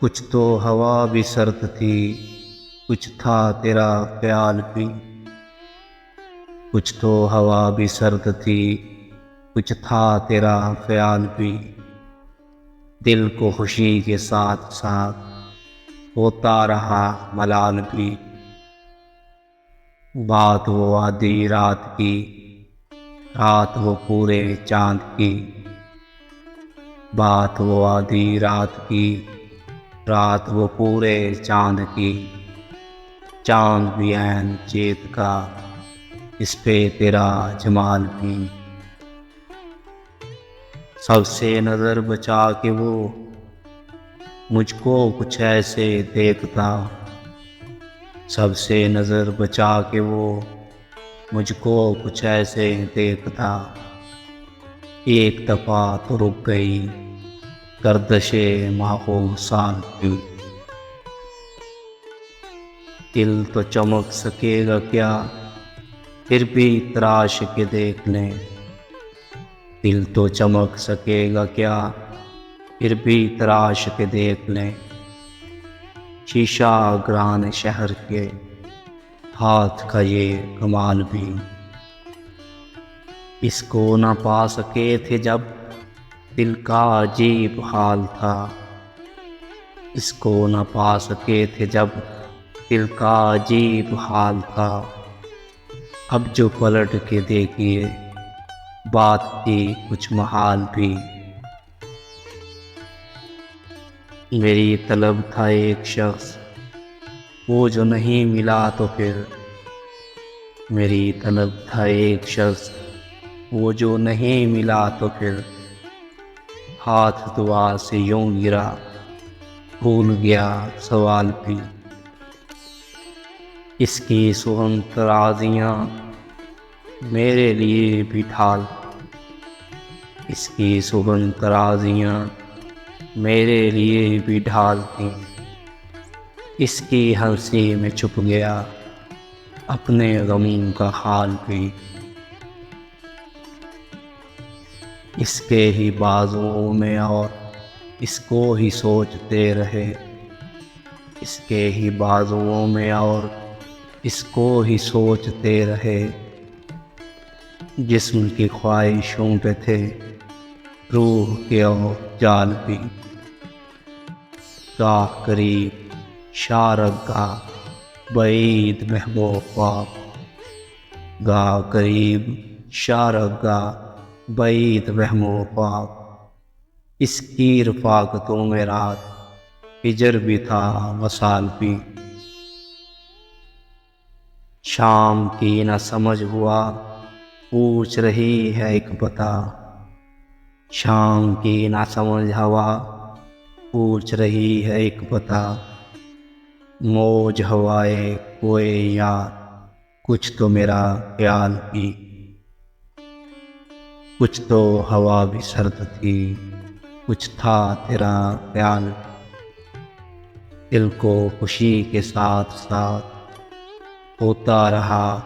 کچھ تو ہوا بھی سرد تھی، کچھ تھا تیرا خیال بھی۔ کچھ تو ہوا بھی سرد تھی، کچھ تھا تیرا خیال بھی۔ دل کو خوشی کے ساتھ ساتھ ہوتا رہا ملال بھی۔ بات وہ آدھی رات کی، رات وہ پورے چاند کی۔ بات وہ آدھی رات کی، رات وہ پورے چاند کی۔ چاند بھی عین چیت کا، اس پہ تیرا جمال بھی۔ سب سے نظر بچا کے وہ مجھ کو کچھ ایسے دیکھتا۔ سب سے نظر بچا کے وہ مجھ کو کچھ ایسے دیکھتا۔ ایک دفعہ تو رک گئی گردش ماہو سال کی۔ دل تو چمک سکے گا کیا پھر بھی تراش کے دیکھ لیں۔ دل تو چمک سکے گا کیا پھر بھی تراش کے دیکھ لیں۔ شیشہ گران شہر کے ہاتھ کا یہ کمال بھی۔ اس کو نہ پا سکے تھے جب دل کا عجیب حال تھا۔ اس کو نہ پا سکے تھے جب دل کا عجیب حال تھا۔ اب جو پلٹ کے دیکھیے بات تھی کچھ محال بھی۔ میری طلب تھا ایک شخص وہ جو نہیں ملا تو پھر۔ میری طلب تھا ایک شخص وہ جو نہیں ملا تو پھر۔ ہاتھ دعا سے یوں گرا بھول گیا سوال بھی۔ اس کی سگن ترازیاں میرے لیے بھی ڈھال۔ اس کی سگن ترازیاں میرے لیے بھی ڈھال تھیں۔ اس کی ہنسی میں چھپ گیا اپنے غم کا حال بھی۔ اس کے ہی بازوؤں میں اور اس کو ہی سوچتے رہے۔ اس کے ہی بازوؤں میں اور اس کو ہی سوچتے رہے۔ جسم کی خواہشوں پہ تھے روح کے اور جال بھی۔ گاہ قریب شارک گاہ بعید محبوب خواب۔ گاہ قریب شارک گاہ بعید محبوب خواب۔ اس کی رفاقتوں میں رات ہجر بھی تھا وصال بھی۔ شام کی نہ سمجھ ہوا پوچھ رہی ہے ایک بتا۔ شام کی نہ سمجھ ہوا پوچھ رہی ہے ایک بتا۔ موج ہوائے کوئے یار کچھ تو میرا خیال بھی۔ کچھ تو ہوا بھی سرد تھی، کچھ تھا تیرا خیال۔ دل کو خوشی کے ساتھ ساتھ ہوتا رہا